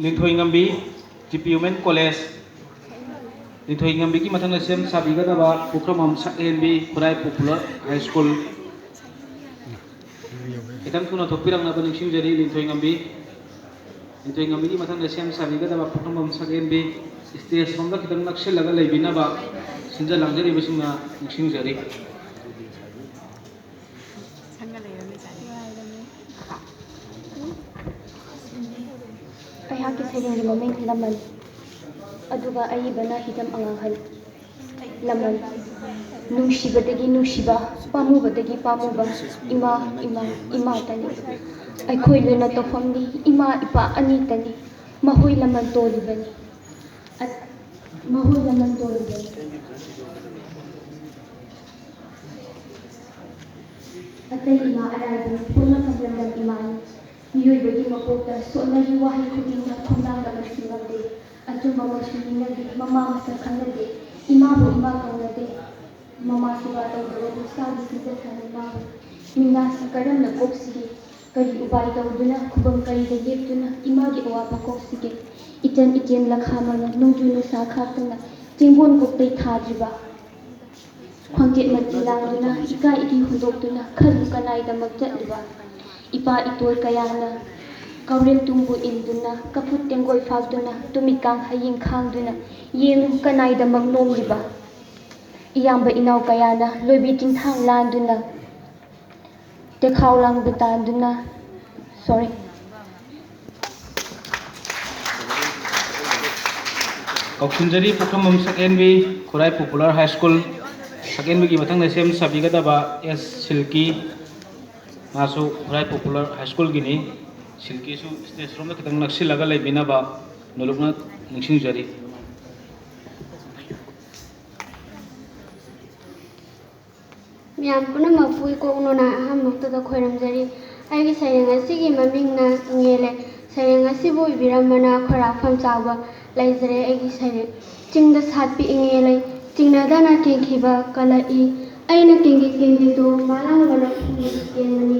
Lingthoi Ngambi GP Women College Lingthoi Ngambi ki mathang sem sabiga daba Pukramam SNB Khurai Popular High School Itang tuna thopirang na baning singjari Lingthoi Ngambi ki mathang sem sabiga daba Pukramam SNB stage from the kitang naksel laga leibina ba sinja langjari bisingna singjari I have to say the moment Laman Aduga Aibana Hidam Angahal Laman Nushibadagi Nushiba Pamubadagi Pamuba Ima Tani I coiled not of family Ima Ipa Anitani Mahui Laman Tolibani at Mahui Laman Tolibani at the Ima arriving full of the Iman. You begin a quota, so now you are cooking a command of a single day. A jumbo machine in a day, Mamma Sakana, Imabu Imaka day, Mamma Sibato, the studies in the Tanama, Minas Karana Koksigi, Kari Ubaida Uduna, Kubam Kari the Yetuna, Imagi Oapa Koksigi, Itan Lakamana, Nujuna Sakatana, Timbon Kokte Tajiba. Quantit Matilana, Ika Iti Hudotuna, Kalukanai the Magdaliba. Ipa itoy kayana Kauril tumbu induna kaput tenggoy fagduna tumikang haying khangduna yeng kanay da magnom diba iyang ba inaw kayana loibi tingthang landuna tekhaw lang betanduna sorry Kauksinjari Pukramam SNB Khurai Popular High School SNB ki mathang sem sabiga daba S Silky Naso Khurai Popular High School gini Silky su stage from the kitang naksil laga leibina ba nulukna ningsingjari Miam puna mapui ko unona aham nokta da khoiramjari aigi sairang asigi mamingna ngele sairang asibu ibiramana khora famchawa laizare aigi sairang chingda satpi ingele chingna dana kengkhiba kalai aina kengi do malang bana kengani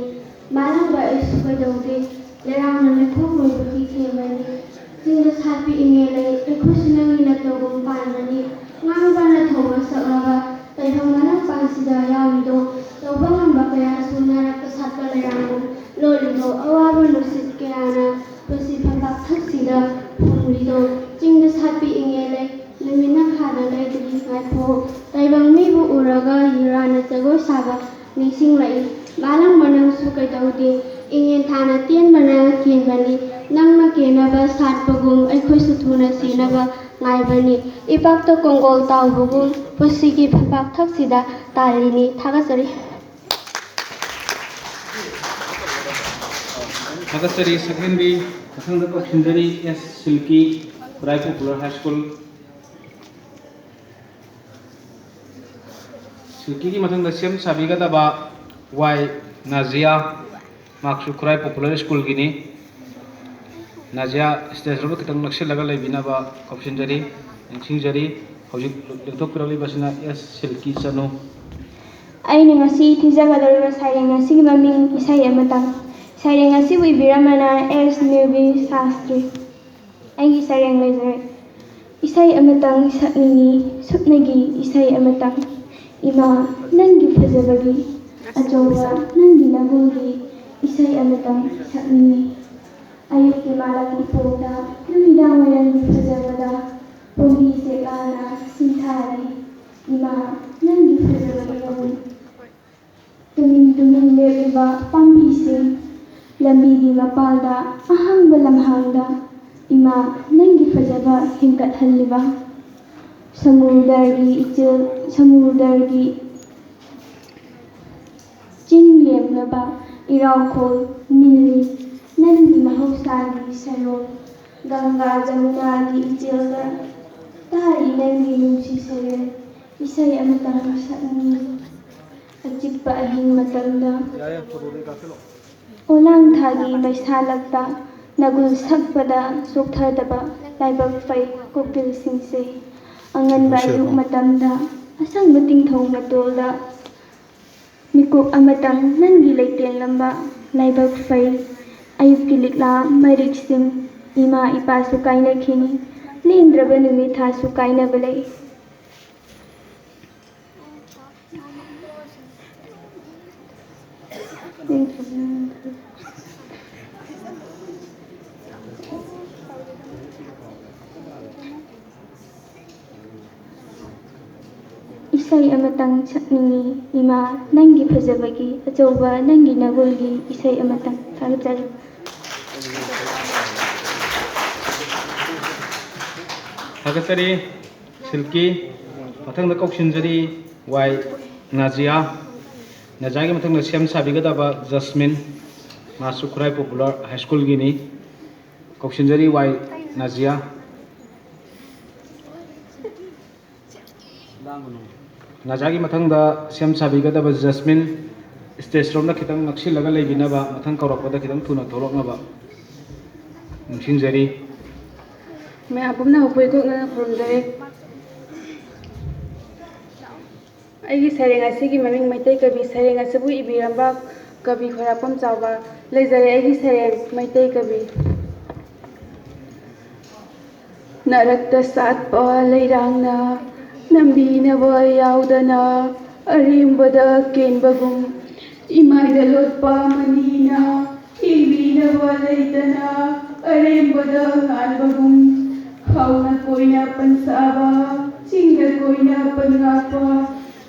malang ba isu kadaude lerang na thong roi baki themani chingda satpi ingele ekhusinangi na togum panani ngang bana thoma saraga taihangana pansida yawido tawbang bakaya sunara kasatpa lerang lolido awaba nusit kayana pasi phambak thaksida phumrido chingda satpi ingele lemina khada laidri ngaipho taibang mibu uraga yirana jago saba nising lai malang manang su kaidaude ingen thana tien mana kenbani nangna kenaba satpagum aikhoi suthuna sinaba ngaibani ipakta kongol tawbugum pusigi phambak thaksida talini thagasari Thagasari SNB mathang da Kauksinjari S Silky Khurai Popular High School Silky ki mathang da sem sabiga daba Y Nazia Maksu Khurai Popular School gini Nazia stage roba kitang naksil laga leibina ba Kauksinjari ningsingjari hojik lengthok pirali basina S Silky Chanu Aini ngasi thijagadariba sairang ngasi maming isai amatang sairang ngasi ibiramana S Nirvi Sastri aigi sairang laizare isai amatang saknini supnagi isai amatang Ima nangi fazabagi ajoba nangi nagugi isai amatang saknini ayuk ki malang ipota lumidang wayangi fazabada pogi sekana sinthari Ima nangi fazabagi agun tumin leriba pambising lambigi mapalda ahangba lamhangda Ima nangi fazaba hingkat halliba Samudargi Jing lemlaba iraukol nili nangi mahausagi sarol Ganga Jamunagi ichilga tari nangi nungsi sayal isai amatang sakni ajikpa ahing matanda olang thagi maisalakta nagul sakpada sokthadaba laibak fai kokbil singse angan bayuk matamda asang bating thong matolda mikuk amatang nangi leiteng lamba laibak fai ayuk kilikla marik sing ima ipasu kainakini ꯂꯦꯡꯗ꯭ꯔꯕ ꯅꯨꯃꯤꯠ ꯊꯥꯁꯨ ꯀꯥꯏꯅꯕ ꯂꯩ isay amatang sakningi ima nangi phajabagi achauba nangi nagulgi isay amatang thagachari Thagachari Silky mathangda kauksinjari wai Nazia Nazia mathangda sem sabigadaba Jasmine masu Khurai Popular High School gini kauksinjari wai Nazia Nazia gi mathangda sem sabigadaba Jasmine stage romda khitang naksilaga leibinaba mathang kaurakpada khitang thuna tholoknaba nungsingjari मैं आपने हुई को खुरुमजरे आई सरेंग की ममिंग मैतै कवि सरेंग असबु इबिरंबा कवि खोरापम चावबा लेजरे आई सरेंग मैतै कवि नरक्त सातपा लैरांगना नंबीनब याउदना अरिंबदा केनबगुम इमाइदा लोटपा मनीना इबीनब लैदना अरिंबदा गानबगुम Hauna koina pansaba, chinga koina pangapa,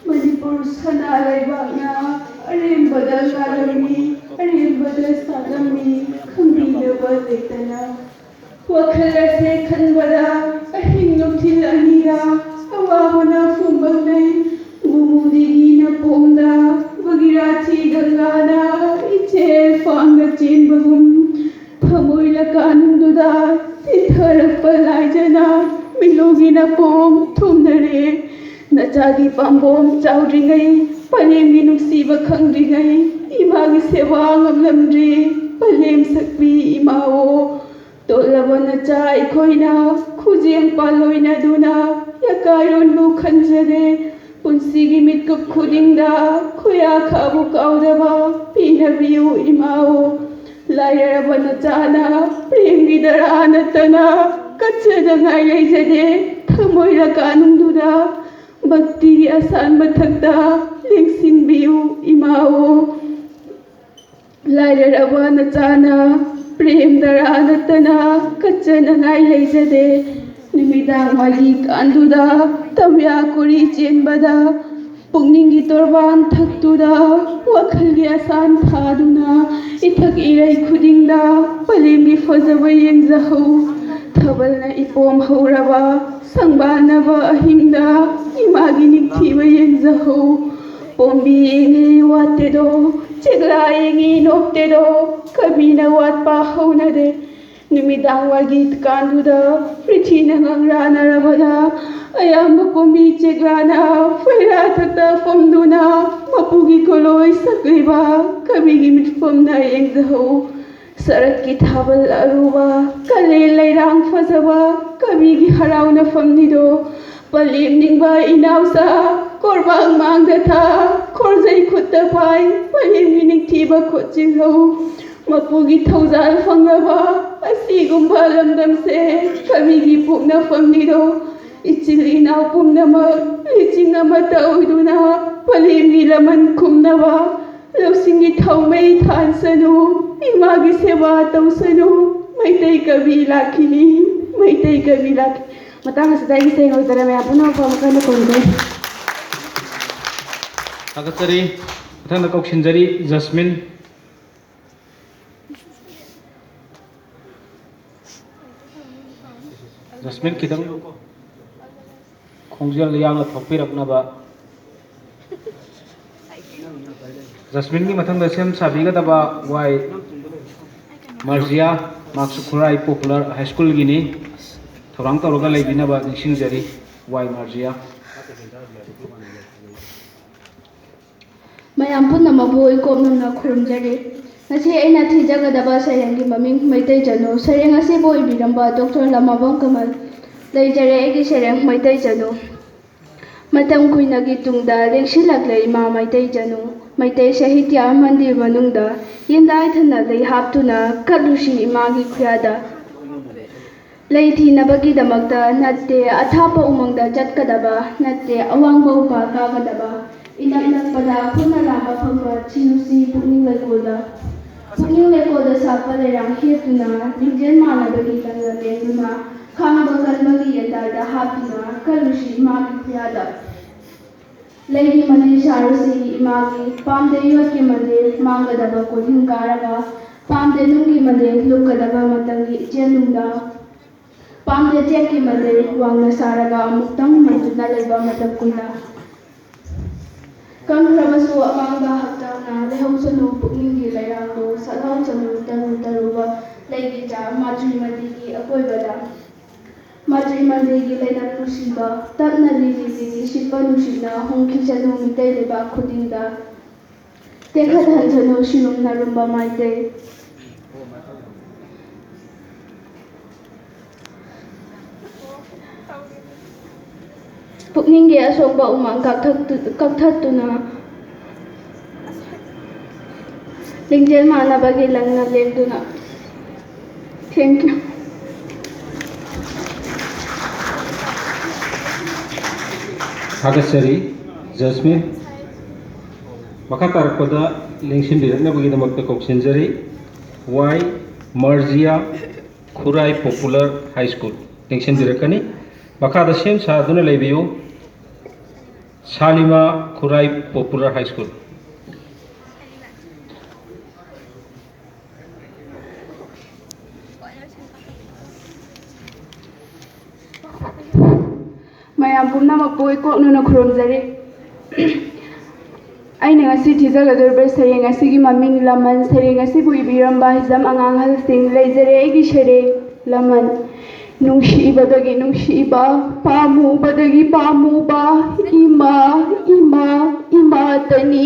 Manipur sana laibakna, Arimbada galami, Arimbada sagami, Kambinaba leitana. Wakhala se khanbada, Ahing nuktil anira, Awahana fumbanai, Gumudigi na pomda, Bagirachi gangana, Ichel fanga chenbagum, Pamoila kanduda, Titharappa laijana milogina pom thumnare nachagi pambom chaudringai palemi nusiba khangringai imagi sewa ngamlamri palem sakbi imao tolaba nacha ikhoina khujeng paloina duna yakairon bu khanjare punsigi mitkap khudingda khoya khabu kaudaba pinabiu imao Lairaba nachana premgi daranatana kachadanga leijade thamoira kanungduda bhakti asan mathakta lengsinbiu imao Lairaba nachana prem daranatana kachadanga leijade nimidang magi kanduda tamya kuri chenbada pungningi torban thaktuda wakhalgi asan thaduna ithak irai khudingda palemi fajaba yengzahau thabalna ipom hauraba sangbanaba ahingda imagi nikthiba yengzahau pombi engi watedo chegla engi noptedo kabina watpa haunade nimidang wagit kanduda prithina ngangranarabada ayamba pombi cheglana faira thakta pomduna mapugi koloi sakliba kabigi mitfomna yengzahau sarat ki thabal aruba kale lairang fazaba kabigi harauna famnido palim ningba inausa korbang mangdatha korjai khutta pai palim gining thiba khochilhau mapugi thaujal fangaba asigumba lamdamse kabigi pukna famnido ichilina pumnama lichinama tauduna palimgi laman kumnaba lausingi thaumai thansanu imagi sewa tausanu maitai kabi lakhini maitai kabi lakh matang sadai sei hodara me apuna pamkana konde Thagachari mathangda kauksinjari Jasmine Jasmine khitang khongjal yangna thokpiraknaba Jasmine ki mathangda sem sabigadaba wai Marzia Maksu Khurai Popular High School gini thorang tawraga leibinaba ningsingjari wai Marzia mayam punamabu ikomnamna khurumjari ngasi aina thijagadaba sarengi maming maitai janu sareng asibo ibiramba Dr. Lamabam Kamal leijare egi sareng maitai janu matam kuinagi tungda lengsilaklei ma maitai janu maitai sahitya mandir manungda yendai thana lei haptuna kalushi imagi khuyada ꯂꯩ ꯊꯤꯅꯕꯒꯤꯗꯃꯛꯇ ꯅꯠꯇꯦ ꯑꯊꯥꯞꯄ ꯎꯃꯪꯗ ꯆꯠꯀꯗꯕ ꯅꯠꯇꯦ ꯑꯋꯥꯡꯕ ꯎꯄꯥꯜ ꯀꯥꯒꯗꯕ ꯏꯅꯛ ꯅꯛꯄꯗ ꯈꯨꯠꯅ ꯂꯥꯝꯕ ꯐꯪꯕ ꯆꯤꯅꯨꯁꯤ ꯄꯨꯛꯅꯤꯡ ꯂꯩꯀꯣꯜꯗ ꯁꯥꯠꯄ ꯂꯩꯔꯥꯡ ꯍꯦꯛꯇꯨꯅ ꯂꯤꯡꯖꯦꯜ ꯃꯥꯟꯅꯕꯒꯤ ꯂꯪꯅ ꯂꯦꯡꯗꯨꯅ ꯈꯥꯡꯕ ꯀꯟꯕꯒꯤ ꯌꯦꯟꯗꯥꯔꯗ ꯍꯥꯞꯇꯨꯅ ꯀꯜꯂꯨꯁꯤ ꯏꯃꯥꯒꯤ ꯈꯨꯌꯥꯗ ꯂꯩꯒꯤ ꯃꯟꯗꯤꯔ ꯁꯥꯔꯨꯁꯤ ꯏꯃꯥꯒꯤ ꯄꯥꯝꯗꯦ ꯌꯣꯠꯀꯤ ꯃꯟꯗꯤꯔ ꯃꯥꯡꯒꯗꯕ ꯀꯣꯜꯍꯤꯡ ꯀꯥꯔꯒ ꯄꯥꯝꯗꯦ ꯅꯨꯡꯒꯤ ꯃꯟꯗꯤꯔ ꯂꯨꯞꯀꯗꯕ ꯃꯇꯝꯒꯤ ꯏꯆꯦꯜꯅꯨꯡꯗ ꯄꯥꯝꯗꯦ ꯆꯦꯛꯀꯤ ꯃꯟꯗꯤꯔ ꯋꯥꯡꯅ ꯁꯥꯔꯒ ꯑꯃꯨꯛꯇꯪ ꯃꯟꯗꯨꯅ ꯂꯩꯕ ꯃꯇꯝ ꯀꯨꯏꯅ ꯀꯪꯈ꯭ꯔꯕꯁꯨ ꯑꯃꯥꯡꯕ ꯍꯛꯆꯥꯡꯅ ꯂꯩꯍꯧꯁꯅꯨ ꯄꯨꯛꯅꯤꯡꯒꯤ ꯂꯩꯔꯥꯡꯗꯣ ꯁꯠꯍꯧꯁꯅꯨ ꯇꯔꯨ ꯇꯔꯨꯕ ꯂꯩꯒꯤ ꯆꯥ ꯃꯥꯇ꯭ꯔꯤ ꯃꯟꯗꯤꯔꯒꯤ ꯑꯀꯣꯏꯕꯗ ꯃꯥꯇ꯭ꯔꯤ ꯃꯟꯗꯤꯔꯒꯤ ꯂꯩꯅꯝ ꯅꯨꯡꯁꯤꯕ ꯇꯞꯅ ꯂꯤꯔꯤ ꯂꯤꯔꯤ ꯁꯤꯠꯄ ꯅꯨꯡꯁꯤꯠꯅ ꯍꯣꯡꯈꯤꯁꯅꯨ ꯃꯤꯇꯩ ꯂꯩꯕꯥꯛ ꯈꯨꯗꯤꯡꯗ ꯇꯦꯛꯈꯠꯍꯟꯁꯅꯨ ꯁꯤꯔꯨꯝ ꯅꯔꯨꯝꯕ ꯃꯥꯏꯀꯩ ꯄꯨꯛꯅꯤꯡꯒꯤ ꯑꯁꯣꯡꯕ ꯎꯃꯪ ꯀꯛꯊꯠꯇꯨꯅ ꯂꯤꯡꯖꯦꯜ ꯃꯥꯟꯅꯕꯒꯤ ꯂꯪꯅ ꯂꯦꯡꯗꯨꯅ ꯊꯦꯡꯛ ꯌꯨ ꯊꯥꯒꯠꯆꯔꯤ ꯖꯁꯃꯤꯟ ꯃꯈꯥ ꯇꯥꯔꯛꯄꯗ ꯂꯦꯡꯁꯤꯟꯕꯤꯔꯛꯅꯕꯒꯤꯗꯃꯛꯇ ꯀꯧꯁꯤꯟꯖꯔꯤ ꯋꯥꯏ ꯃꯔꯖꯤꯌꯥ ꯈꯨꯔꯥꯏ ꯄꯣꯄꯨꯂꯔ ꯍꯥꯏ ꯁ꯭ꯀꯨꯜ ꯂꯦꯡꯁꯤꯟꯕꯤꯔꯛꯀꯅꯤ ꯃꯈꯥꯗ ꯁꯦꯝ ꯁꯥꯗꯨꯅ ꯂꯩꯕꯤꯌꯨ ꯁꯥꯂꯤꯃꯥ ꯈꯨꯔꯥꯏ ꯄꯣꯄꯨꯂꯔ ꯍꯥꯏ ꯁ꯭ꯀꯨल ꯃꯌꯥꯝ ꯄꯨꯝꯅꯃꯛꯄꯨ ꯏꯀꯣꯛꯅꯅ ꯈꯨꯔꯨꯝꯖꯔꯤ ꯑꯩꯅ ꯉꯁꯤ ꯊꯤꯖꯒꯗꯧꯔꯤꯕ ꯁꯩꯔꯦꯡ ꯑꯁꯤꯒꯤ ꯃꯃꯤꯡ ꯂꯃꯟ ꯁꯩꯔꯦꯡ ꯑꯁꯤꯕꯨ ꯏꯕꯤꯔꯝꯕ ꯍꯤꯖꯝ ꯑꯉꯥꯡꯍꯜꯁꯤꯡ ꯂꯩꯖꯔꯦ ꯑꯩꯒꯤ ꯁꯩꯔꯦꯡ ꯂꯃꯟ ꯅꯨꯡꯁꯤꯕꯗꯒꯤ ꯅꯨꯡꯁꯤꯕ ꯄꯥꯝꯃꯨꯕꯗꯒꯤ ꯄꯥꯝꯃꯨꯕ ꯏꯃꯥ ꯏꯃꯥ ꯏꯃꯥꯇꯅꯤ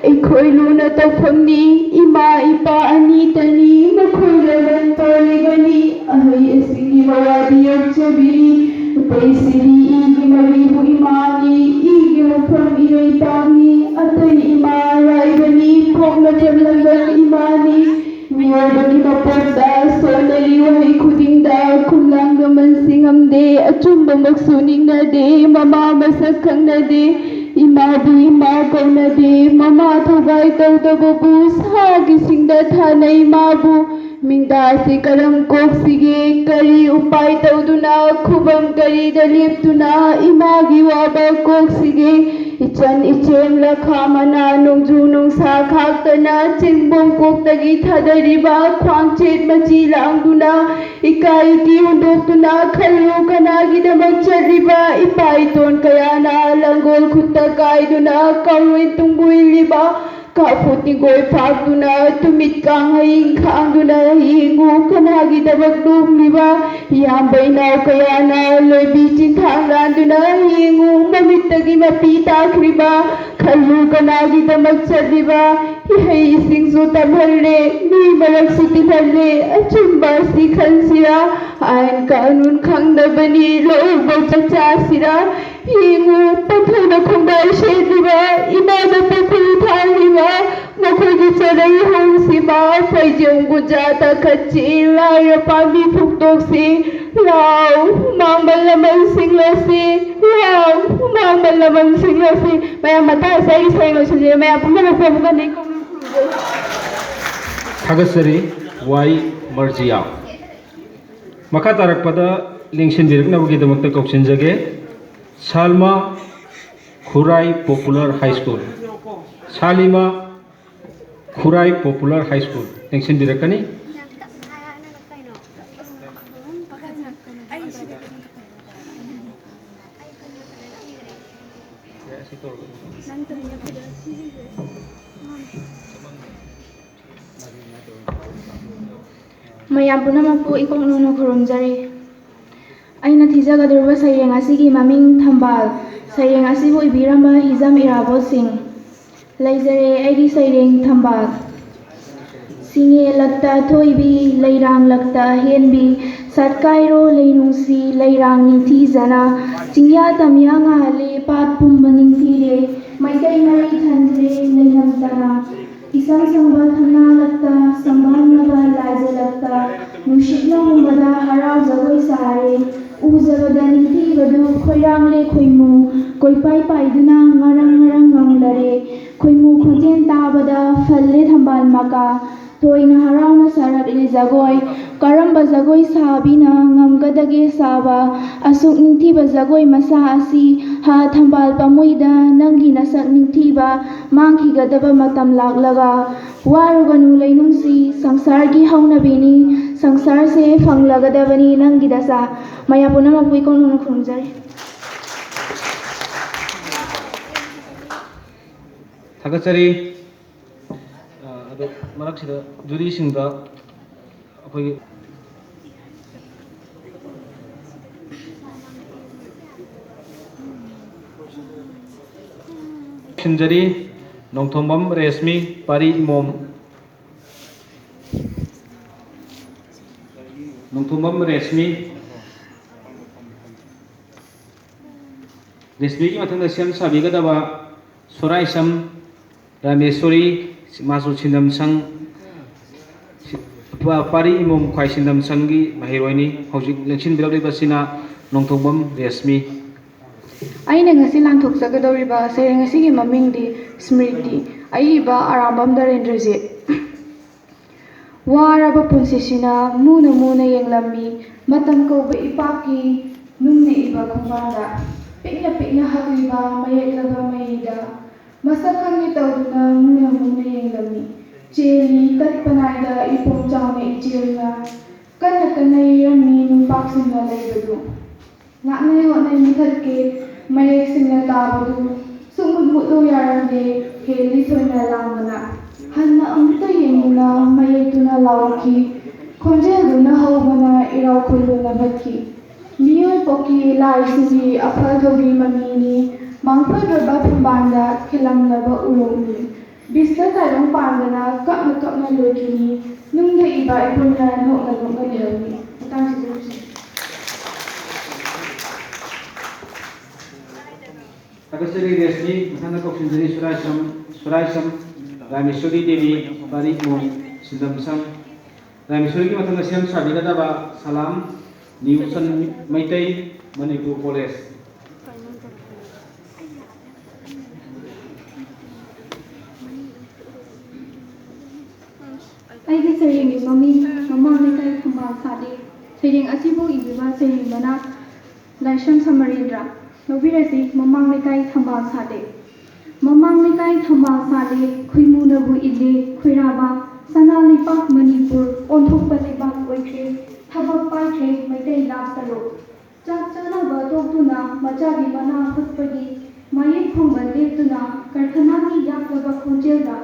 ꯑꯩꯈꯣꯏ ꯂꯨꯅ ꯇꯧꯐꯝꯅꯤ ꯏꯃꯥ ꯏꯄꯥ ꯑꯅꯤꯇꯅꯤ ꯃꯈꯣꯏ ꯂꯃꯟ ꯄꯥꯜꯂꯤꯕꯅꯤ ꯑꯍꯩ ꯑꯁꯤꯒꯤ ꯃꯋꯥꯗꯤ ꯌꯣꯛꯆꯕꯤꯅꯤ ꯅꯨꯄꯩꯁꯤꯗꯤ ꯏꯒꯤ ꯃꯔꯤꯕꯨ ꯏꯃꯥꯅꯤ ꯏꯒꯤ ꯃꯐꯝ ꯏꯔꯩꯄꯥꯛꯅꯤ ꯑꯇꯩ ꯏꯃꯥ ꯔꯥꯏꯕꯅꯤ ꯄꯣꯛꯅ ꯆꯝꯂꯝꯕ ꯏꯃꯥꯅꯤ ꯃꯤꯑꯣꯏꯕꯒꯤ ꯃꯄꯣꯛꯇ ꯁꯣꯟꯅꯔꯤ ꯋꯥꯍꯩ ꯈꯨꯗꯤꯡꯗ ꯈꯨꯝꯂꯥꯡꯒꯃꯟ ꯁꯤꯡꯉꯝꯗꯦ ꯑꯆꯨꯝꯕꯃꯛꯁꯨ ꯅꯤꯡꯅꯗꯦ ꯃꯃꯥ ꯃꯁꯛ ꯈꯪꯅꯗꯦ ꯏꯃꯥꯕꯨ ꯏꯃꯥ ꯀꯧꯅꯗꯦ ꯃꯃꯥ ꯊꯧꯒꯥꯏ ꯇꯧꯗꯕꯕꯨ ꯁꯥꯒꯤꯁꯤꯡꯗ ꯊꯥꯅꯩ ꯃꯥꯕꯨ ꯃꯤꯡꯗꯥꯁꯤ ꯀꯔꯝ ꯀꯣꯛꯁꯤꯒꯦ ꯀꯔꯤ ꯎꯄꯥꯏ ꯇꯧꯗꯨꯅ ꯈꯨꯕꯝ ꯀꯔꯤꯗ ꯂꯦꯞꯇꯨꯅ ꯏꯃꯥꯒꯤ ꯋꯥꯕ ꯀꯣꯛꯁꯤꯒꯦ ꯏꯆꯟ ꯏꯆꯦꯜ ꯂꯈꯥ ꯃꯅꯥ ꯅꯣꯡꯖꯨ ꯅꯨꯡꯁꯥ ꯈꯥꯛꯇꯅ ꯆꯤꯡꯕꯣꯡ ꯀꯣꯛꯇꯒꯤ ꯊꯥꯗꯔꯤꯕ ꯈ꯭ꯋꯥꯡꯆꯦꯠ ꯃꯆꯤ ꯂꯥꯡꯗꯨꯅ ꯏꯀꯥꯏ ꯏꯇꯤ ꯍꯨꯟꯗꯣꯛꯇꯨꯅ ꯈꯜꯂꯨ ꯀꯅꯥꯒꯤꯗꯃꯛ ꯆꯠꯂꯤꯕ ꯏꯄꯥ ꯏꯇꯣꯟ ꯀꯌꯥꯅ ꯂꯪꯒꯣꯜ ꯈꯨꯠꯇ ꯀꯥꯏꯗꯨꯅ ꯀꯥꯎꯔꯣꯏ ꯇꯨꯡꯕꯨ ꯏꯜꯂꯤꯕ ꯀꯥꯐꯨ ꯇꯤꯡꯒꯣꯏ ꯐꯥꯛꯇꯨꯅ ꯇꯨꯃꯤꯠ ꯀꯥꯡꯍꯩ ꯈꯥꯡꯗꯨꯅ ꯌꯦꯡꯉꯨ ꯀꯅꯥꯒꯤꯗꯃꯛ ꯂꯨꯝꯂꯤꯕ ꯏꯌꯥꯝꯕ ꯏꯅꯥꯎ ꯀꯌꯥꯅ ꯂꯣꯏꯕꯤ ꯆꯤꯟꯊꯥꯡ ꯂꯥꯟꯗꯨꯅ ꯌꯦꯡꯉꯨ ꯃꯃꯤꯠꯇꯒꯤ ꯃꯄꯤ ꯇꯥꯈ꯭ꯔꯤꯕ ꯈꯜꯂꯨ ꯀꯅꯥꯒꯤꯗꯃꯛ ꯆꯠꯂꯤꯕ ꯏꯍꯩ ꯏꯁꯤꯡꯁꯨ ꯇꯝꯍꯜꯂꯦ ꯃꯤ ꯃꯔꯛꯁꯨ ꯇꯤꯜꯍꯜꯂꯦ ꯑꯆꯨꯝꯕ ꯑꯁꯤ ꯈꯟꯁꯤꯔꯥ ꯑꯥꯏꯟ ꯀꯥꯅꯨꯟ ꯈꯪꯗꯕꯅꯤ ꯂꯧꯎꯕ ꯆꯥꯛꯆꯥꯁꯤꯔꯥ ꯌꯦꯡꯉꯨ ꯄꯥꯈꯪꯅ ꯈꯣꯡꯗꯥꯏ ꯁꯦꯠꯂꯤꯕ ꯏꯃꯥꯅ ꯄꯥꯈꯪ ꯊꯥꯔꯤꯕ ꯃꯈꯣꯏꯒꯤ ꯆꯔꯩ ꯍꯧꯁꯤꯕ ꯐꯩꯖꯣꯝ ꯒꯨꯟꯖꯥ ꯇꯥꯈꯠꯁꯤ ꯂꯥꯏꯔ ꯄꯥꯝꯕꯤ ꯐꯨꯛꯇꯣꯛꯁꯤ ꯂꯥꯎ ꯃꯥꯡꯕ ꯂꯃꯟ ꯁꯤꯡꯂꯁꯤ ꯂꯥꯎ ꯃꯥꯡꯕ ꯂꯃꯟ ꯁꯤꯡꯂꯁꯤ ꯃꯌꯥꯝ ꯃꯇꯥꯡꯁꯦ ꯑꯩꯒꯤ ꯁꯩꯔꯦꯡ ꯂꯣꯏꯁꯤꯟꯖꯔꯦ ꯃꯌꯥꯝ ꯄꯨꯝꯅꯃꯛꯄꯨ ꯑꯃꯨꯛ ꯍꯟꯅ ꯊꯥꯒꯠꯆꯔꯤ ꯋꯥꯏ ꯃꯔꯖꯤꯌꯥ ꯃꯈꯥ ꯇꯥꯔꯛꯄꯗ ꯂꯦꯡꯁꯤꯟꯕꯤꯔꯛꯅꯕꯒꯤꯗꯃꯛꯇ ꯀꯧꯁꯤꯟꯖꯒꯦ ꯁꯜꯃꯥ ꯈꯨꯔꯥꯏ ꯄꯣꯄꯨꯂꯔ ꯍꯥꯏ ꯁ꯭ꯀꯨꯜ ꯁꯥꯂꯤꯃꯥ ꯈꯨꯔꯥꯏ ꯄꯣꯄꯨꯂꯔ ꯍꯥꯏ ꯁ꯭ꯀꯨल ꯂꯦꯡꯁꯤꯟꯕꯤꯔꯛꯀꯅꯤ ꯃꯌꯥꯝ ꯄꯨꯝꯅꯃꯛꯄꯨ ꯏꯀꯣꯛꯅꯅ ꯈꯨꯔꯨꯝꯖꯔꯤ ꯑꯩꯅ ꯊꯤꯖꯒꯗꯧꯔꯤꯕ ꯁꯩꯔꯦꯡ ꯑꯁꯤꯒꯤ ꯃꯃꯤꯡ ꯊꯝꯕꯥꯜ ꯁꯩꯔꯦꯡ ꯑꯁꯤꯕꯨ ꯏꯕꯤꯔꯝꯕ ꯍꯤꯖꯝ ꯏꯔꯥꯕꯣꯠꯁꯤꯡ ꯂꯩꯖꯔꯦ ꯑꯩꯒꯤ ꯁꯩꯔꯦꯡ ꯊꯝꯕꯥꯜ ꯁꯤꯡꯉꯦꯜꯂꯛꯇ ꯊꯣꯏꯕꯤ ꯂꯩꯔꯥꯡꯂꯛꯇ ꯍꯦꯟꯕꯤ ꯁꯠꯀꯥꯏꯔꯣ ꯂꯩꯅꯨꯡꯁꯤ ꯂꯩꯔꯥꯡ ꯅꯤꯡꯊꯤꯖꯅ ꯆꯤꯡꯌꯥ ꯇꯝꯌꯥ ꯉꯥꯜꯂꯦ ꯄꯥꯠ ꯄꯨꯝꯕ ꯅꯤꯡꯊꯤꯔꯦ ꯃꯩꯇꯩ ꯃꯔꯤ ꯊꯟꯈ꯭ꯔꯦ ꯂꯩꯅꯝꯇꯅ ꯏꯁꯪ ꯁꯪꯕ ꯊꯝꯅꯥꯂꯛꯇ ꯁꯪꯕꯥꯟꯅꯕ ꯂꯥꯏꯖꯂꯛꯇ ꯅꯨꯡꯁꯤꯠꯅ ꯍꯨꯝꯕꯗ ꯍꯔꯥꯎ ꯖꯒꯣꯏ ꯁꯥꯔꯦ ꯎꯖꯕꯗ ꯅꯤꯡꯊꯤꯕꯗꯨ ꯈꯣꯏꯔꯥꯡꯂꯦ ꯈꯣꯏꯃꯨ ꯀꯣꯏꯄꯥꯏ ꯄꯥꯏꯗꯨꯅ ꯉꯔꯪ ꯉꯔꯪ ꯉꯪꯂꯔꯦ ꯈꯣꯏꯃꯨ ꯈꯣꯟꯖꯦꯜ ꯇꯥꯕꯗ ꯐꯜꯂꯦ ꯊꯝꯕꯥꯜ ꯃꯀꯥ ꯊꯣꯏꯅ ꯍꯔꯥꯎꯅ ꯁꯥꯔꯛꯂꯦ ꯖꯒꯣꯏ ꯀꯔꯝꯕ ꯖꯒꯣꯏ ꯁꯥꯕꯤꯅ ꯉꯝꯒꯗꯒꯦ ꯁꯥꯕ ꯑꯁꯨꯛ ꯅꯤꯡꯊꯤꯕ ꯖꯒꯣꯏ ꯃꯁꯥ ꯑꯁꯤ ꯍꯥ ꯊꯝꯕꯥꯜ ꯄꯥꯝꯃꯨꯏꯗ ꯅꯪꯒꯤ ꯅꯁꯛ ꯅꯤꯡꯊꯤꯕ ꯃꯥꯡꯈꯤꯒꯗꯕ ꯃꯇꯝ ꯂꯥꯛꯂꯒ ꯋꯥꯔꯨꯒꯅꯨ ꯂꯩꯅꯨꯡꯁꯤ ꯁꯪꯁꯥꯔꯒꯤ ꯍꯧꯅꯕꯤꯅꯤ ꯁꯪꯁꯥꯔꯁꯦ ꯐꯪꯂꯒꯗꯕꯅꯤ ꯅꯪꯒꯤ ꯗꯁꯥ ꯃꯌꯥꯝ ꯄꯨꯝꯅꯃꯛꯄꯨ ꯏꯀꯣꯟꯅꯅ ꯈꯨꯔꯨꯝꯖꯔꯤ ꯊꯥꯒꯠꯆꯔꯤ ꯑꯗꯣ ꯃꯔꯛꯁꯤꯗ ꯖꯨꯔꯤꯁꯤꯡꯗ ꯑꯩꯈꯣꯏꯒꯤ ꯁꯤꯟꯖꯔꯤ ꯅꯣꯡꯊꯣꯝꯕꯝ ꯔꯦꯁꯃꯤ ꯄꯥꯔꯤ ꯏꯃꯣꯝ ꯅꯣꯡꯊꯣꯝꯕꯝ ꯔꯦꯁꯃꯤꯒꯤ ꯃꯊꯪꯗ ꯁꯦꯝ ꯁꯥꯕꯤꯒꯗꯕ ꯁꯣꯔꯥꯏꯁꯝ ꯔꯥꯃꯦꯁꯣꯔꯤ ꯃꯥꯁꯨ ꯁꯤꯟꯗꯝꯁꯪ ꯄꯥꯔꯤ ꯏꯃꯣꯝ ꯈ꯭ꯋꯥꯏ ꯁꯤꯟꯗꯝꯁꯪꯒꯤ ꯃꯍꯩꯔꯣꯏꯅꯤ ꯍꯧꯖꯤꯛ ꯂꯦꯡꯁꯤꯟꯕꯤꯔꯛꯂꯤꯕꯁꯤꯅ ꯅꯣꯡꯊꯣꯝꯕꯝ ꯔꯦꯁꯃꯤ ꯑꯩꯅ ꯉꯁꯤ ꯂꯥꯟꯊꯣꯛꯆꯒꯗꯧꯔꯤꯕ ꯁꯩꯔꯦꯡ ꯑꯁꯤꯒꯤ ꯃꯃꯤꯡꯗꯤ ꯁ꯭ꯃ꯭ꯔꯤꯇꯤ ꯑꯏꯕ ꯑꯔꯥꯝꯕꯝ ꯅꯔꯦꯟꯗ꯭ꯔꯖꯤꯠ ꯋꯥꯔꯕ ꯄꯨꯟꯁꯤꯁꯤꯅ ꯃꯨꯅ ꯃꯨꯅ ꯌꯦꯡꯂꯝꯃꯤ ꯃꯇꯝ ꯀꯧꯕ ꯏꯄꯥꯛꯀꯤ ꯅꯨꯡꯅ ꯏꯕ ꯈꯣꯡꯕꯥꯟꯗ ꯄꯤꯛꯅ ꯄꯤꯛꯅ ꯍꯛꯂꯤꯕ ꯃꯌꯦꯛꯂꯕ ꯃꯩꯗ ꯃꯁꯛ ꯈꯪꯉꯦ ꯇꯧꯗꯨꯅ ꯃꯨꯅ ꯃꯨꯅ ꯌꯦꯡꯂꯝꯃꯤ ꯆꯦꯜꯂꯤ ꯇꯠꯄ ꯅꯥꯏꯗ ꯏꯄꯣꯝ ꯆꯥꯎꯅ ꯏꯆꯦꯜꯅ ꯀꯟꯅ ꯀꯟꯅ ꯌꯩꯔꯝꯃꯤ ꯅꯨꯡꯄꯥꯛꯁꯤꯡꯅ ꯂꯩꯕꯗꯨ ꯉꯥꯛꯅꯩ ꯍꯣꯠꯅꯩ ꯃꯨꯊꯠꯀꯦ ꯃꯌꯦꯛꯁꯤꯡꯅ ꯇꯥꯕꯗꯨ ꯁꯨꯛꯃꯨꯠ ꯃꯨꯠꯂꯨ ꯌꯥꯔꯝꯗꯦ ꯍꯦꯜꯂꯤ ꯊꯣꯏꯅ ꯂꯥꯡꯕꯅ ꯍꯟꯅ ꯑꯃꯨꯛꯇ ꯌꯦꯡꯗꯨꯅ ꯃꯌꯦꯛꯇꯨꯅ ꯂꯥꯎꯔꯛꯈꯤ ꯈꯣꯟꯖꯦꯜꯗꯨꯅ ꯍꯧꯕꯅ ꯏꯔꯥꯎ ꯈꯣꯏꯂꯨꯅ ꯚꯠꯈꯤ ꯃꯤꯑꯣꯏ ꯄꯣꯛꯀꯤ ꯂꯥꯏꯁꯤꯡꯒꯤ ꯑꯐ ꯊꯧꯔꯤ ꯃꯃꯤꯅꯤ ꯃꯥꯡꯐꯗ꯭ꯔꯕ ꯐꯝꯕꯥꯜꯗ ꯈꯤꯜꯂꯝꯂꯕ ꯎꯔꯣꯛꯅꯤ ꯕꯤꯁꯇ ꯇꯥꯏꯕꯪ ꯄꯥꯟꯗꯅ ꯀꯞꯅ ꯀꯞꯅ ꯂꯣꯏꯈꯤꯅꯤ ꯅꯨꯡꯗ ꯏꯕ ꯑꯩꯈꯣꯏꯅ ꯅꯣꯛꯅ ꯅꯣꯛꯅ ꯂꯩꯍꯧꯅꯤ ꯃꯇꯥꯡꯁꯤꯗ ꯊꯥꯒꯠꯆꯔꯤ ꯔꯦꯁꯃꯤ ꯃꯊꯪꯗ ꯀꯧꯁꯤꯟꯖꯔꯤ ꯁꯨꯔꯥꯏꯁꯝ ꯔꯥꯃꯦꯁꯣꯔꯤ ꯗꯦꯕꯤ ꯄꯥꯔꯤ ꯏꯃꯣꯝ ꯁꯤꯟꯗꯝꯁꯪ ꯔꯥꯃꯦꯁꯣꯔꯤꯒꯤ ꯃꯊꯪꯗ ꯁꯦꯝ ꯁꯥꯕꯤꯒꯗꯕ ꯁꯂꯥꯝ ꯅꯤꯎꯁꯟ ꯃꯩꯇꯩ ꯃꯅꯤꯄꯨꯔ ꯀꯣꯂꯦꯖ ꯑꯩꯒꯤ ꯁꯩꯔꯦꯡꯒꯤ ꯃꯃꯤꯡ ꯃꯃꯥꯡ ꯂꯩꯀꯥꯏ ꯊꯝꯕꯥꯜ ꯁꯥꯠꯂꯤ ꯁꯩꯔꯦꯡ ꯑꯁꯤꯕꯨ ꯏꯕꯤꯕ ꯁꯩꯔꯦꯡꯕꯅ ꯂꯥꯏꯁ꯭ꯔꯝ ꯁꯃꯔꯦꯟꯗ꯭ꯔ ꯂꯧꯕꯤꯔꯁꯤ ꯃꯃꯥꯡ ꯂꯩꯀꯥꯏ ꯊꯝꯕꯥꯜ ꯁꯥꯠꯂꯤ ꯃꯃꯥꯡ ꯂꯩꯀꯥꯏ ꯊꯝꯕꯥꯜ ꯁꯥꯠꯂꯤ ꯈꯣꯏꯃꯨꯅꯕꯨ ꯏꯜꯂꯤ ꯈꯣꯏꯔꯥꯕ ꯁꯅꯥ ꯂꯩꯄꯥꯛ ꯃꯅꯤꯄꯨꯔ ꯑꯣꯟꯊꯣꯛꯄ ꯂꯩꯕꯥꯛ ꯑꯣꯏꯈ꯭ꯔꯦ ꯊꯕꯛ ꯄꯥꯏꯈ꯭ꯔे ꯃꯩꯇꯩ ꯂꯥꯛ ꯇꯔꯨꯛ ꯆꯥꯛ ꯆꯥꯅꯕ ꯇꯣꯛꯇꯨꯅ ꯃꯆꯥꯒꯤ ꯃꯅꯥ ꯍꯨꯠꯄꯒꯤ ꯃꯌꯦꯛ ꯈꯣꯡꯕ ꯂꯦꯞꯇꯨꯅ ꯀꯔꯈꯅꯥꯒꯤ ꯌꯥꯛꯂꯕ ꯈꯣꯟꯖꯦꯜꯗ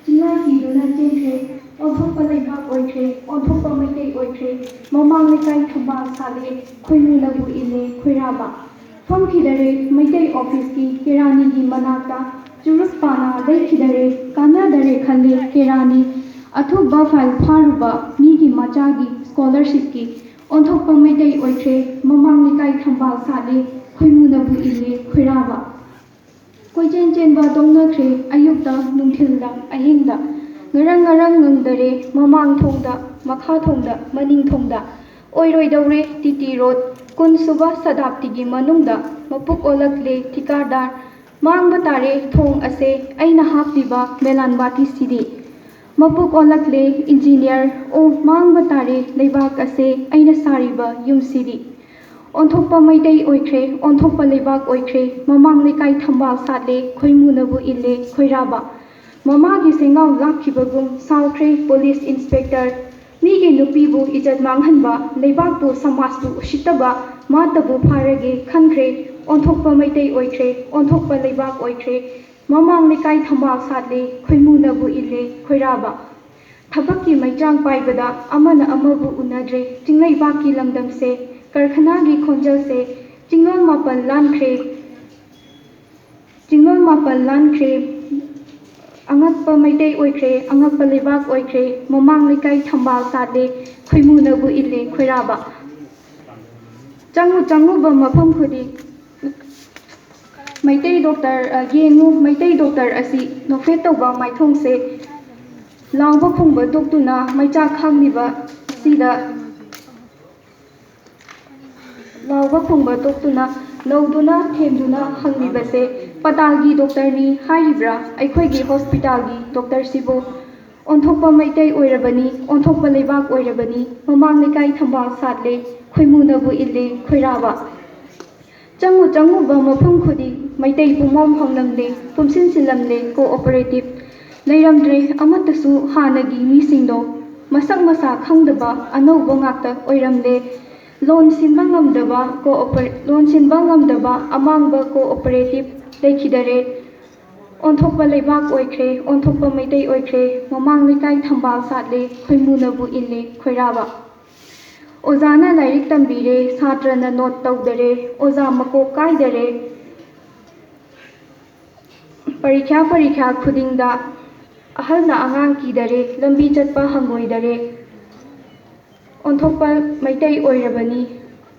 ꯆꯤꯡꯂꯥꯏ ꯀꯤꯗꯨꯅ ꯆꯦꯟꯈ꯭ꯔꯦ ꯑꯣꯟꯊꯣꯛꯄ ꯂꯩꯕꯥꯛ ꯑꯣꯏꯈ꯭ꯔꯦ ꯑꯣꯟꯊꯣꯛꯄ ꯃꯩꯇꯩ ꯑꯣꯏꯈ꯭ꯔꯦ ꯃꯃꯥꯡ ꯂꯩꯀꯥꯏ ꯊꯝꯕꯥꯜ ꯁꯥꯠꯂꯦ ꯈꯣꯏꯃꯨꯅꯕꯨ ꯏꯜꯂꯦ ꯈꯣꯏꯔꯥꯕ ꯐꯝꯈꯤꯗꯔꯦ ꯃꯩꯇꯩ ꯑꯣꯐꯤꯁꯀꯤ ꯀꯦꯔꯥꯅꯤꯒꯤ ꯃꯅꯥꯛꯇ ꯆꯨꯔꯨꯞ ꯄꯥꯅ ꯂꯩꯈꯤꯗꯔꯦ ꯀꯥꯟꯅꯗꯔꯦ ꯈꯜꯂꯦ ꯀꯦꯔꯥꯅꯤ ꯑꯊꯨꯕ ꯐꯥꯏꯜ ꯐꯥꯔꯨꯕ ꯃꯤꯒꯤ ꯃꯆꯥꯒꯤ ꯁ꯭ꯀꯣꯂꯔꯁꯤꯞꯀꯤ ꯑꯣꯟꯊꯣꯛꯄ ꯃꯩꯇꯩ ꯑꯣꯏꯈ꯭ꯔꯦ ꯃꯃꯥꯡ ꯂꯩꯀꯥꯏ ꯊꯝꯕꯥꯜ ꯁꯥꯠꯂꯦ ꯈꯣꯏꯃꯨꯅꯕꯨ ꯏꯜꯂꯦ ꯈꯣꯏꯔꯥꯕ ꯀꯣꯏꯆꯦꯟ ꯆꯦꯟꯕ ꯇꯣꯡꯅꯈ꯭ꯔꯦ ꯑꯌꯨꯛꯇ ꯅꯨꯡꯊꯤꯜꯗ ꯑꯍꯤꯡꯗ ꯉꯔꯪ ꯉꯔꯪ ꯉꯪꯗꯔꯦ ꯃꯃꯥꯡ ꯊꯣꯡꯗ ꯃꯈꯥ ꯊꯣꯡꯗ ꯃꯅꯤꯡ ꯊꯣꯡꯗ ꯑꯣꯏꯔꯣꯏꯗꯧꯔꯦ ꯇꯤꯇꯤ ꯔꯣꯗ ꯀꯨꯟꯁꯨꯕ ꯁꯗꯥꯞꯇꯤꯒꯤ ꯃꯅꯨꯡꯗ ꯃꯄꯨꯛ ꯑꯣꯜꯂꯛꯂꯦ ꯊꯤꯀꯥꯔꯗꯥꯔ ꯃꯥꯡꯕ ꯇꯥꯔꯦ ꯊꯣꯡ ꯑꯁꯦ ꯑꯩꯅ ꯍꯥꯞꯂꯤꯕ ꯃꯦꯂꯥꯟꯕꯥꯇꯤꯁꯤꯗꯤ ꯃꯄꯨꯛ ꯑꯣꯜꯂꯛꯂꯦ ꯏꯟꯖꯤꯅꯤꯌꯔ ꯑꯣ ꯃꯥꯡꯕ ꯇꯥꯔꯦ ꯂꯩꯕꯥꯛ ꯑꯁꯦ ꯑꯩꯅ ꯁꯥꯔꯤꯕ ꯌꯨꯝꯁꯤꯗꯤ ꯑꯣꯟꯊꯣꯛꯄ ꯃꯩꯇꯩ ꯑꯣꯏꯈ꯭ꯔꯦ ꯑꯣꯟꯊꯣꯛꯄ ꯂꯩꯕꯥꯛ ꯑꯣꯏꯈ꯭ꯔे ꯃꯃꯥꯡ ꯂꯩꯀꯥꯏ ꯊꯝꯕꯥꯜ ꯁꯥꯠꯂꯦ ꯈꯣꯏꯃꯨꯅꯕꯨ ꯏꯜꯂꯦ ꯈꯣꯏꯔꯥꯕ ꯃꯃꯥꯒꯤ ꯁꯦꯡꯉꯥꯎ ꯂꯥꯛꯈꯤꯕꯒꯨꯝ ꯁꯥꯎꯈ꯭ꯔꯦ ꯄꯨꯂꯤꯁ ꯏꯟꯁꯄꯦꯛꯇꯔ ꯃꯤꯒꯤ ꯅꯨꯄꯤꯕꯨ ꯏꯖꯠ ꯃꯥꯡꯍꯟꯕ ꯂꯩꯕꯥꯛꯄꯨ ꯁꯃꯥꯖꯄꯨ ꯎꯁꯤꯠꯇꯕ ꯃꯥꯇꯕꯨ ꯐꯥꯔꯒꯦ ꯈꯟꯈ꯭ꯔꯦ ꯑꯣꯟꯊꯣꯛꯄ ꯃꯩꯇꯩ ꯑꯣꯏꯈ꯭ꯔꯦ ꯑꯣꯟꯊꯣꯛꯄ ꯂꯩꯕꯥꯛ ꯑꯣꯏꯈ꯭ꯔꯦ ꯃꯃꯥꯡ ꯂꯩꯀꯥꯏ ꯊꯝꯕꯥꯜ ꯁꯥꯠꯂꯦ ꯈꯣꯏꯃꯨꯅꯕꯨ ꯏꯜꯂꯦ ꯈꯣꯏꯔꯥꯕ ꯊꯕꯛꯀꯤ ꯃꯩꯆꯥꯡ ꯄꯥꯏꯕꯗ ꯑꯃꯅ ꯑꯃꯕꯨ ꯎꯅꯗ꯭ꯔꯦ ꯆꯤꯡꯂꯩꯕꯥꯛꯀꯤ ꯂꯝꯗꯝꯁꯦ ꯀꯔꯈꯅꯥꯒꯤ ꯈꯣꯟꯖꯦꯜꯁꯦ ꯆꯤꯡꯂꯣꯟ ꯃꯥꯄꯜ ꯂꯥꯟꯈ꯭ꯔꯦ ꯑꯉꯛꯄ ꯃꯩꯇꯩ ꯑꯣꯏꯈ꯭ꯔꯦ ꯑꯉꯛꯄ ꯂꯩꯕꯥꯛ ꯑꯣꯏꯈ꯭ꯔꯦ ꯃꯃꯥꯡ ꯂꯩꯀꯥꯏ ꯊꯝꯕꯥꯜ ꯁꯥꯠꯂꯦ ꯈꯣꯏꯃꯨꯅꯕꯨ ꯏꯜꯂꯦ ꯈꯣꯏꯔꯥꯕ ꯆꯪꯉꯨꯕ ꯃꯐꯝ ꯈꯨꯗꯤꯡ ꯃꯩꯇꯩ ꯗꯣꯛꯇꯔ ꯌꯦꯡꯉꯨ ꯃꯩꯇꯩ ꯗꯣꯛꯇꯔ ꯑꯁꯤ ꯅꯣꯛꯐꯦꯠ ꯇꯧꯕ ꯃꯥꯏꯊꯣꯡꯁꯦ ꯂꯥꯎꯕ ꯈꯣꯡꯕ ꯇꯣꯛꯇꯨꯅ ꯃꯩꯆꯥꯛ ꯈꯥꯡꯂꯤꯕ ꯑꯁꯤꯗ ꯐꯥꯎꯕ ꯐꯪꯕ ꯇꯣꯛꯇꯨꯅ ꯅꯧꯗꯨꯅ ꯊꯦꯝꯗꯨꯅ ꯍꯪꯂꯤꯕꯁꯦ ꯄꯇꯥꯜꯒꯤ ꯗꯣꯛꯇꯔꯅꯤ ꯍꯥꯏꯔꯤꯕ꯭ꯔꯥ ꯑꯩꯈꯣꯏꯒꯤ ꯍꯣꯁꯄꯤꯇꯥꯜꯒꯤ ꯗꯣꯛꯇꯔꯁꯤꯕꯨ? ꯑꯣꯟꯊꯣꯛꯄ ꯃꯩꯇꯩ ꯑꯣꯏꯔꯕꯅꯤ, ꯑꯣꯟꯊꯣꯛꯄ ꯂꯩꯕꯥꯛ ꯑꯣꯏꯔꯕꯅꯤ, ꯃꯃꯥꯡ ꯂꯩꯀꯥꯏ ꯊꯝꯕꯥꯜ ꯁꯥꯠꯂꯦ, ꯈꯣꯏꯃꯨꯅꯕꯨ ꯏꯜꯂꯦ ꯈꯣꯏꯔꯥꯕ꯫ ꯆꯪꯉꯨꯕ ꯃꯐꯝ ꯈꯨꯗꯤꯡ ꯃꯩꯇꯩ ꯄꯨꯝꯃꯣꯝ ꯍꯧꯅꯝꯂꯦ, ꯄꯨꯝꯁꯤꯟꯁꯤꯜꯂꯝꯂꯦ ꯀꯣꯑꯣꯄꯔꯦꯇꯤꯕ꯫ ꯂꯩꯔꯝꯗ꯭ꯔꯦ ꯑꯃꯠꯇꯁꯨ ꯍꯥꯟꯅꯒꯤ ꯃꯤꯁꯤꯡꯗꯣ, ꯃꯁꯛ ꯃꯁꯥ ꯈꯪꯗꯕ ꯑꯅꯧꯕ ꯉꯥꯛꯇ ꯑꯣꯏꯔꯝꯂꯦ꯫ ꯂꯣꯟ ꯁꯤꯟꯕ ꯉꯝꯗꯕ ꯑꯃꯥꯡꯕ ꯀꯣꯑꯣꯄꯔꯦꯇꯤꯕ ꯂꯩꯈꯤꯗꯔꯦ꯫ ꯑꯣꯟꯊꯣꯛꯄ ꯂꯩꯕꯥꯛ ꯑꯣꯏꯈ꯭ꯔꯦ, ꯑꯣꯟꯊꯣꯛꯄ ꯃꯩꯇꯩ ꯑꯣꯏꯈ꯭रे, ꯃꯃꯥꯡ ꯂꯩꯀꯥꯏ ꯊꯝꯕꯥꯜ ꯁꯥꯠꯂꯦ, ꯈꯣꯏꯃꯨꯅꯕꯨ ꯏꯜꯂꯦ ꯈꯣꯏꯔꯥꯕ꯫ ꯑꯣꯖꯥꯅ ꯂꯥꯏꯔꯤꯛ ꯇꯝꯕꯤꯔꯦ, ꯁꯥꯇ꯭ꯔꯅ ꯅꯣꯠ ꯇꯧꯗꯔꯦ, ꯑꯣꯖꯥ ꯃꯀꯣꯛ ꯀꯥꯏꯗꯔꯦ꯫ ꯄꯔꯤꯈ꯭ꯌꯥ ꯈꯨꯗꯤꯡꯗ ꯑꯍꯜꯅ ꯑꯉꯥꯡ ꯀꯤꯗꯔꯦ, ꯂꯝꯕꯤ ꯆꯠꯄ ꯍꯪꯒꯣꯏꯗꯔꯦ꯫ ꯑꯣꯟꯊꯣꯛꯄ ꯃꯩꯇꯩ ꯑꯣꯏꯔꯕꯅꯤ,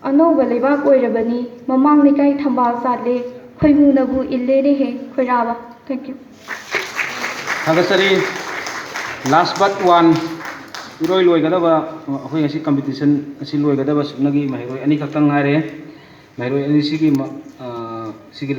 ꯑꯅꯧꯕ ꯂꯩꯕꯥꯛ ꯑꯣꯏꯔꯕꯅꯤ, ꯃꯃꯥꯡ ꯂꯩꯀꯥꯏ ꯊꯝꯕꯥꯜ ꯁꯥꯠꯂꯦ, ꯈꯣꯏꯃꯨꯅꯕꯨ ꯏꯜꯂꯦꯅꯦꯍꯦ ꯈꯣꯏꯔꯥꯕ꯫ Thank you. ꯊꯥꯒꯠꯆꯔꯤ꯫ ꯂꯥꯁ ꯕꯠ ꯋꯥꯟ, ꯏꯔꯣꯏ ꯂꯣꯏꯒꯗꯕ ꯑꯩꯈꯣꯏ ꯉꯁꯤ ꯀꯝꯄꯤꯇꯤꯁꯟ ꯑꯁꯤ ꯂꯣꯏꯒꯗꯕ ꯁꯨꯞꯅꯒꯤ ꯃꯍꯩꯔꯣꯏ 2 ꯈꯛꯇꯪ ꯉꯥꯏꯔꯦ꯫ ꯃꯍꯩꯔꯣꯏ 2 ꯁꯤꯒꯤ